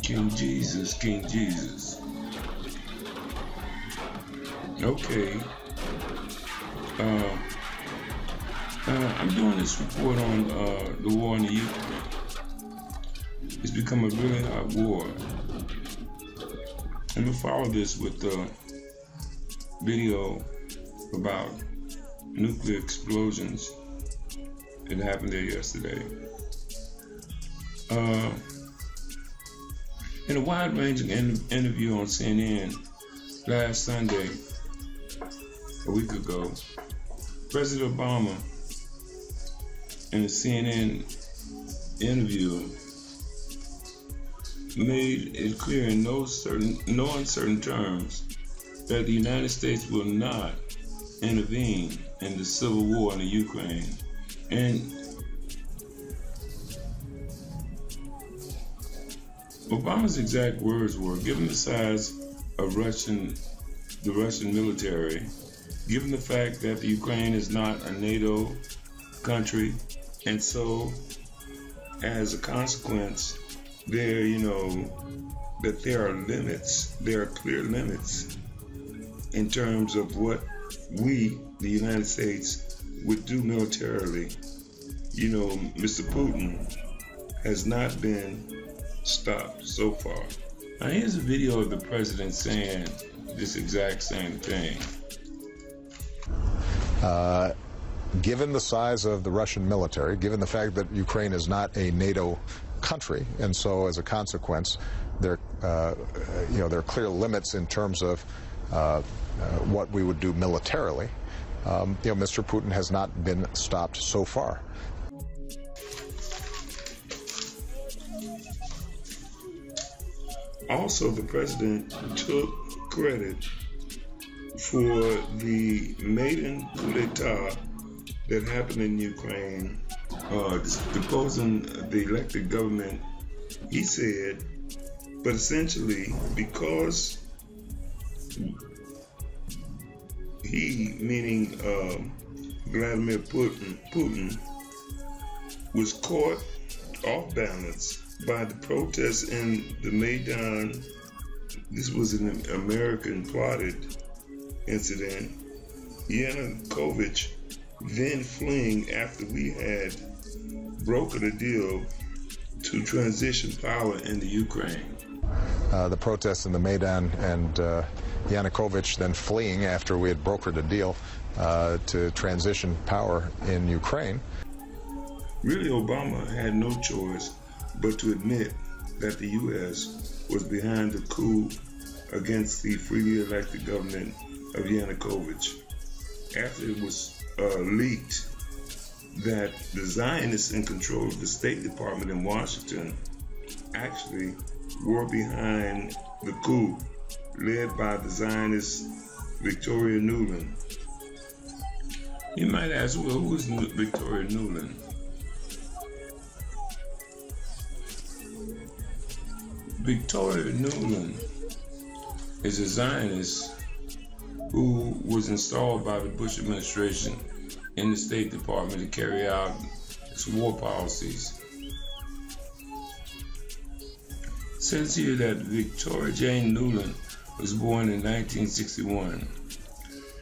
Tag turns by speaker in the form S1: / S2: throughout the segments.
S1: King Jesus, King Jesus. Okay. I'm doing this report on the war in the Ukraine. It's become a really hot war. I'm gonna follow this with a video about nuclear explosions that happened there yesterday. In a wide-ranging interview on CNN last Sunday, a week ago, President Obama, in a CNN interview, made it clear in no uncertain terms that the United States will not intervene in the civil war in the Ukraine. And Obama's exact words were, given the size of the Russian military, given the fact that the Ukraine is not a NATO country, and so as a consequence, there are limits, there are clear limits in terms of what we, the United States, would do militarily. Mr. Putin has not been stopped so far. Now here's a video of the president saying this exact same thing.
S2: Given the size of the Russian military, given the fact that Ukraine is not a NATO country, and so as a consequence, there are clear limits in terms of what we would do militarily. Mr. Putin has not been stopped so far.
S1: Also, the president took credit for the maiden coup d'etat that happened in Ukraine, deposing the elected government, he said, but essentially because he, meaning Vladimir Putin, was caught off balance by the protests in the Maidan. This was an American plotted incident. Yanukovych then fleeing after we had brokered a deal to transition power in the Ukraine.
S2: The protests in the Maidan and Yanukovych then fleeing after we had brokered a deal to transition power in Ukraine.
S1: Really, Obama had no choice but to admit that the U.S. was behind the coup against the freely elected government of Yanukovych. After it was leaked that the Zionists in control of the State Department in Washington actually were behind the coup led by the Zionist Victoria Nuland. You might ask, well, who is Victoria Nuland? Victoria Nuland is a Zionist who was installed by the Bush administration in the State Department to carry out its war policies. It says here that Victoria Jane Nuland was born in 1961,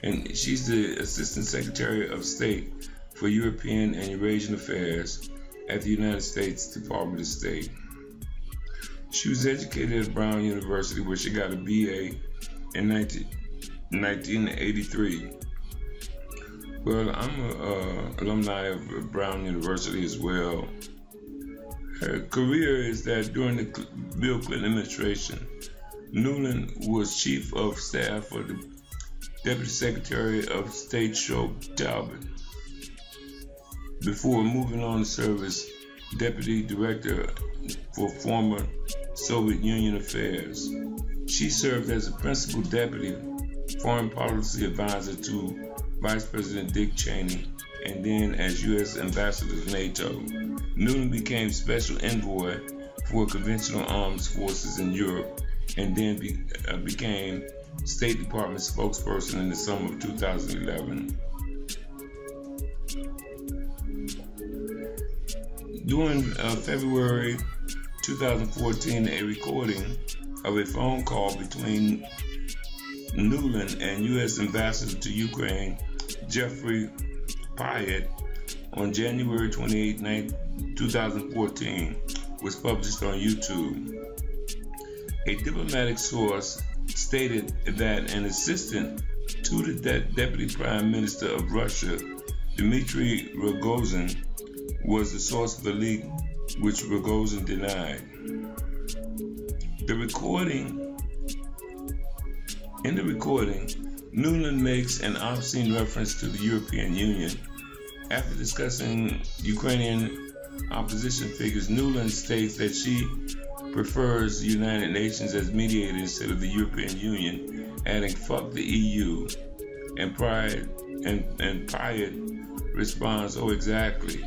S1: and she's the Assistant Secretary of State for European and Eurasian Affairs at the United States Department of State. She was educated at Brown University, where she got a BA in 1983. Well, I'm an alumni of Brown University as well. Her career is that during the Bill Clinton administration, Nuland was Chief of Staff for the Deputy Secretary of State Shoaib Talbot, before moving on to serve as Deputy Director for former Soviet Union Affairs. She served as a Principal Deputy Foreign Policy Advisor to Vice President Dick Cheney, and then as U.S. Ambassador to NATO. Nuland became Special Envoy for Conventional Armed Forces in Europe, and then became State Department spokesperson in the summer of 2011. During February 2014 a recording of a phone call between Nuland and U.S. Ambassador to Ukraine, Jeffrey Pyatt, on January 28, 2014, was published on YouTube. A diplomatic source stated that an assistant to the Deputy Prime Minister of Russia, Dmitry Rogozin, was the source of the leak, which Rogozin denied. In the recording, Nuland makes an obscene reference to the European Union. After discussing Ukrainian opposition figures, Nuland states that she prefers the United Nations as mediator instead of the European Union, adding "fuck the EU," and Pyatt responds, "Oh, exactly."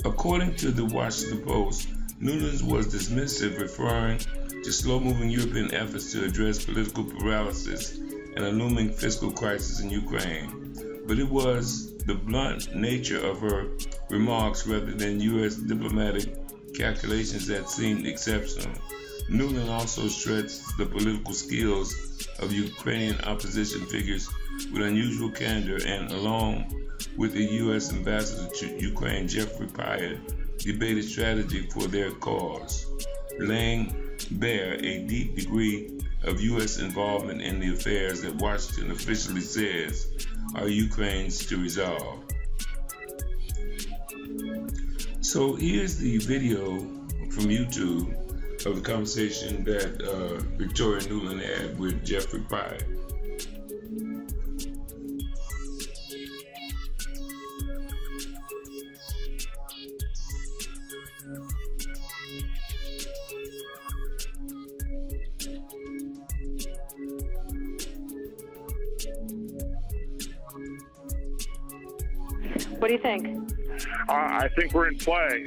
S1: According to the Washington Post, Nuland was dismissive, referring to slow-moving European efforts to address political paralysis and a looming fiscal crisis in Ukraine. But it was the blunt nature of her remarks rather than U.S. diplomatic calculations that seemed exceptional. Nuland also stretched the political skills of Ukrainian opposition figures with unusual candor, and along with the U.S. Ambassador to Ukraine, Jeffrey Pyatt, debated strategy for their cause, laying bare a deep degree of U.S. involvement in the affairs that Washington officially says are Ukraine's to resolve. So here's the video from YouTube of the conversation that Victoria Nuland had with Jeffrey Pyatt.
S3: What do you think?
S4: I think we're in play.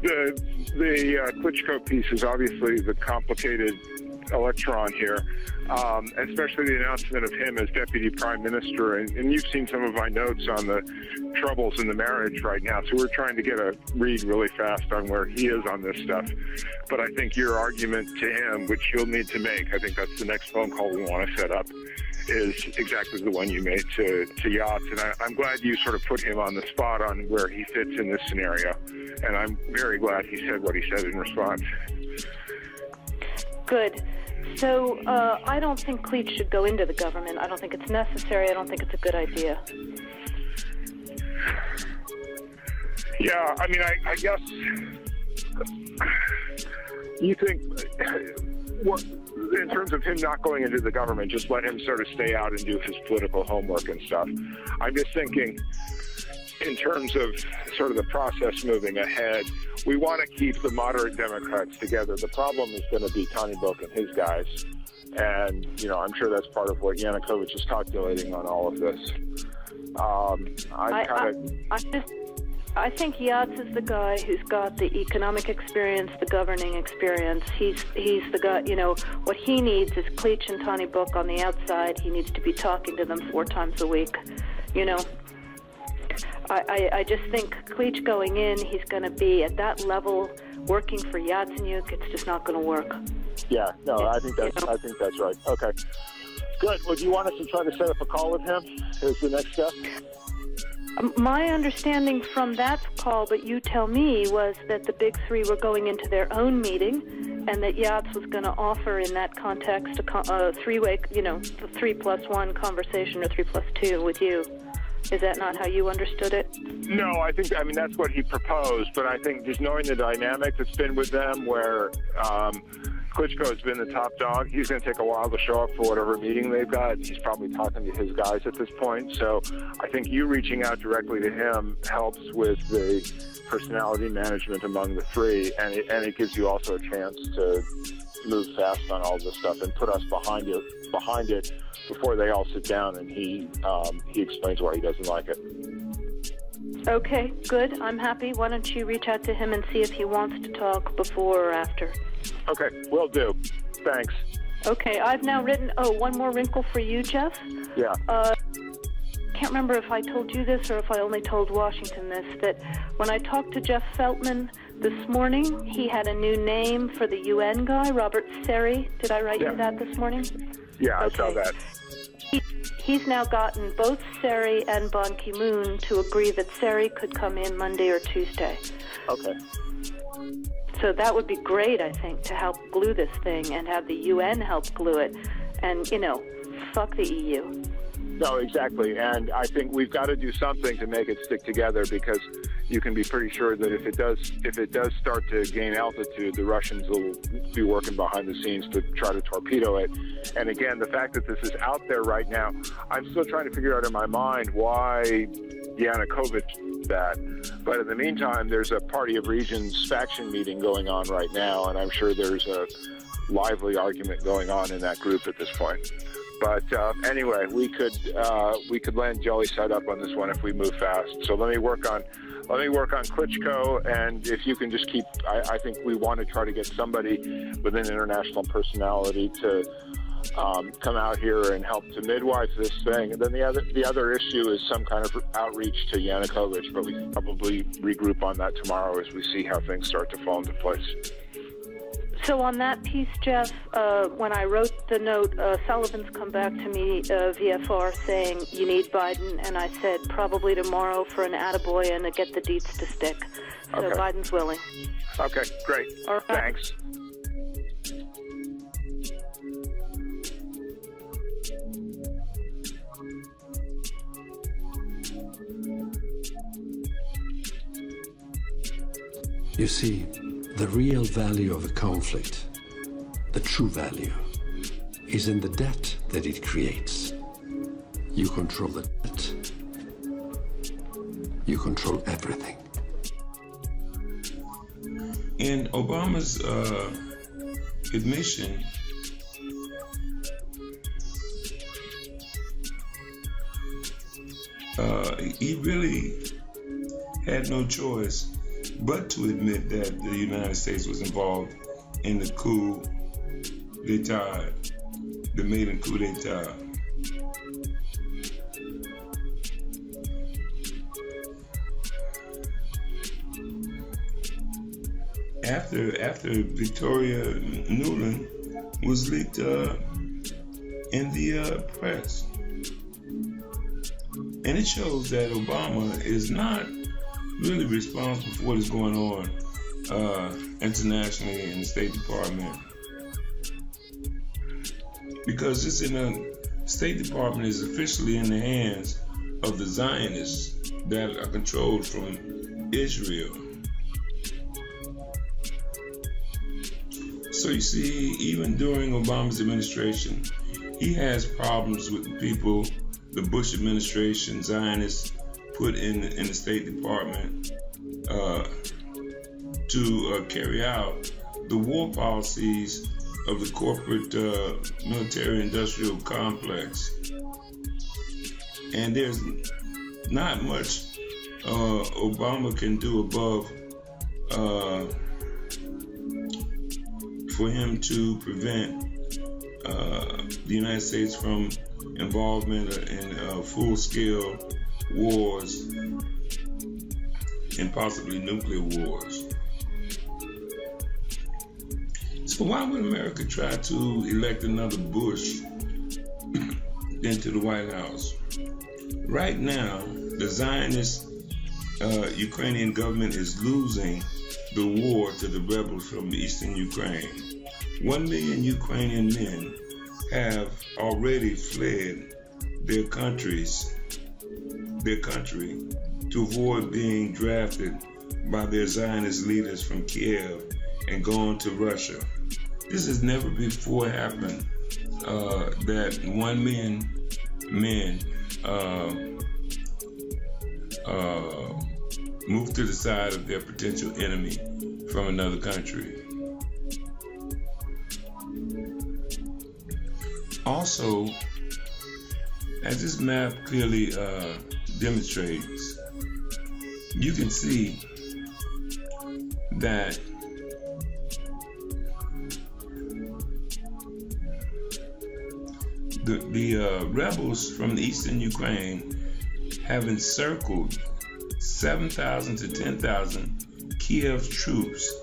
S4: The Klitschko piece is obviously the complicated electron here, especially the announcement of him as Deputy Prime Minister. And you've seen some of my notes on the troubles in the marriage right now, so we're trying to get a read really fast on where he is on this stuff. But I think your argument to him, which you'll need to make, I think that's the next phone call we want to set up, is exactly the one you made to Yachts. And I'm glad you sort of put him on the spot on where he fits in this scenario. And I'm very glad he said what he said in response.
S3: Good. So I don't think Klitsch should go into the government. I don't think it's necessary. I don't think it's a good idea.
S4: Yeah, I mean, I guess you think... what, in terms of him not going into the government, just let him sort of stay out and do his political homework and stuff. I'm just thinking in terms of sort of the process moving ahead, we want to keep the moderate Democrats together. The problem is going to be Tony Book and his guys. And, you know, I'm sure that's part of what Yanukovych is calculating on all of this.
S3: I think Yachts is the guy who's got the economic experience, the governing experience. He's the guy, you know, what he needs is Klitsch and Tony Book on the outside. He needs to be talking to them 4 times a week, you know. I just think Klitsch going in, he's going to be at that level working for Yatsenyuk. It's just not going to work.
S4: Yeah, no, I think that's right. Okay. Good. Well, do you want us to try to set up a call with him? Here's the next step.
S3: My understanding from that call, but you tell me, was that the big three were going into their own meeting, and that Yachts was going to offer in that context a three-way, you know, 3+1 conversation or 3+2 with you. Is that not how you understood it?
S4: No, I mean, that's what he proposed, but I think just knowing the dynamic that's been with them where Klitschko has been the top dog, he's going to take a while to show up for whatever meeting they've got. He's probably talking to his guys at this point. So I think you reaching out directly to him helps with the personality management among the three, and it gives you also a chance to move fast on all this stuff and put us behind it before they all sit down and he explains why he doesn't like it.
S3: Okay, good. I'm happy. Why don't you reach out to him and see if he wants to talk before or after?
S4: Okay, will do. Thanks.
S3: Okay, I've now written... Oh, one more wrinkle for you, Jeff.
S4: Yeah.
S3: can't remember if I told you this or if I only told Washington this, that when I talked to Jeff Feltman this morning, he had a new name for the UN guy, Robert Seri. Did I write you that this morning?
S4: Yeah,
S3: okay.
S4: I saw that.
S3: He's now gotten both Seri and Ban Ki-moon to agree that Seri could come in Monday or Tuesday.
S4: Okay.
S3: So that would be great, I think, to help glue this thing and have the UN help glue it. And, you know, fuck the EU.
S4: No, exactly. And I think we've got to do something to make it stick together, because you can be pretty sure that if it does start to gain altitude, the Russians will be working behind the scenes to try to torpedo it. And again, the fact that this is out there right now, I'm still trying to figure out in my mind why Yanukovych did that. But in the meantime, there's a Party of Regions faction meeting going on right now, and I'm sure there's a lively argument going on in that group at this point. But anyway, we could land jelly side up on this one if we move fast. So let me work on Klitschko, and if you can just keep, I think we want to try to get somebody with an international personality to come out here and help to midwife this thing. And then the other issue is some kind of outreach to Yanukovych, but we can probably regroup on that tomorrow as we see how things start to fall into place.
S3: So on that piece, Jeff, when I wrote the note, Sullivan's come back to me, VFR, saying you need Biden, and I said probably tomorrow for an attaboy and to get the deets to stick. So
S4: okay.
S3: Biden's willing.
S4: Okay, great.
S3: All right.
S4: Thanks.
S5: You see, the real value of a conflict, the true value, is in the debt that it creates. You control the debt. You control everything.
S1: In Obama's admission, he really had no choice but to admit that the United States was involved in the coup d'etat, the maiden coup d'etat. After Victoria Nuland was leaked in the press. And it shows that Obama is not really responsible for what is going on internationally in the State Department. Because it's in the State Department is officially in the hands of the Zionists that are controlled from Israel. So you see, even during Obama's administration, he has problems with the people the Bush administration, Zionists, put in the State Department to carry out the war policies of the corporate military-industrial complex. And there's not much Obama can do above for him to prevent the United States from involvement in full-scale wars and possibly nuclear wars. So why would America try to elect another Bush into the White House? Right now, the Zionist Ukrainian government is losing the war to the rebels from eastern Ukraine. 1 million Ukrainian men have already fled their country to avoid being drafted by their Zionist leaders from Kiev and gone to Russia. This has never before happened, that 1 million men move to the side of their potential enemy from another country. Also, as this map clearly demonstrates, you can see that the rebels from the eastern Ukraine have encircled 7,000 to 10,000 Kiev troops.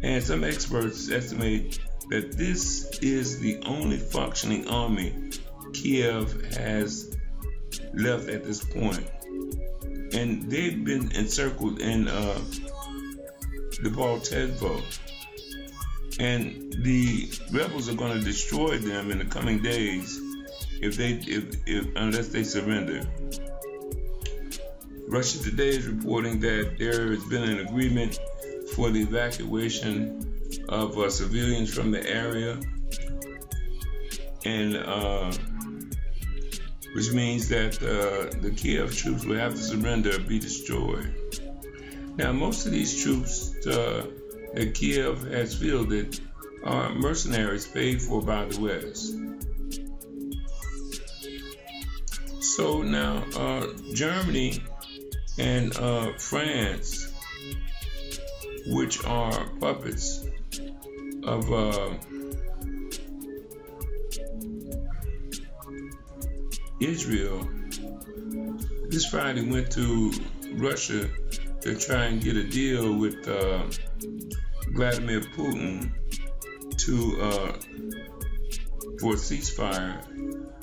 S1: And some experts estimate that this is the only functioning army Kiev has left at this point. And they've been encircled in the Baltevo. And the rebels are going to destroy them in the coming days unless they surrender. Russia Today is reporting that there has been an agreement for the evacuation of civilians from the area, and which means that the Kiev troops will have to surrender or be destroyed. Now, most of these troops that Kiev has fielded are mercenaries paid for by the West. So now Germany and France, which are puppets of Israel, this Friday went to Russia to try and get a deal with Vladimir Putin for a ceasefire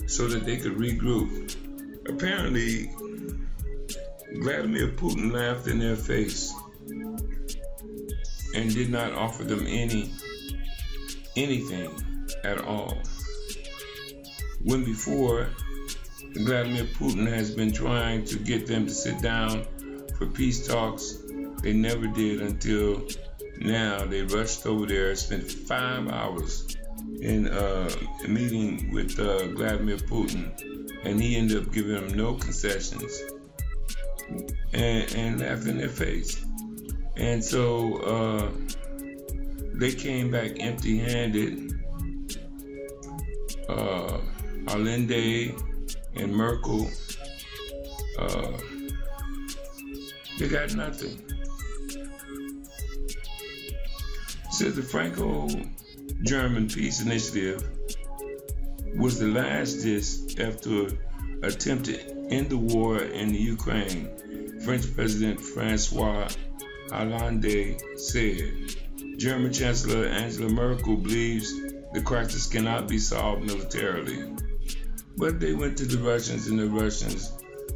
S1: so that they could regroup. Apparently, Vladimir Putin laughed in their face and did not offer them anything at all. When before, Vladimir Putin has been trying to get them to sit down for peace talks. They never did until now. They rushed over there, spent 5 hours in a meeting with Vladimir Putin, and he ended up giving them no concessions and laughed in their face. And so they came back empty-handed. Hollande and Merkel, they got nothing. Says the Franco-German Peace Initiative was the last ditch to attempt to end the war in the Ukraine. French President Francois Hollande said. German Chancellor Angela Merkel believes the crisis cannot be solved militarily. But they went to the Russians, and the Russians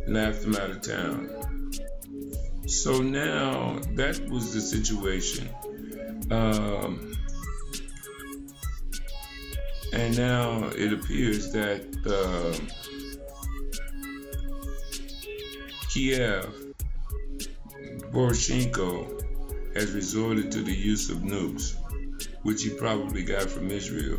S1: laughed them out of town. So now that was the situation. And now it appears that Kiev, Poroshenko, has resorted to the use of nukes, which he probably got from Israel.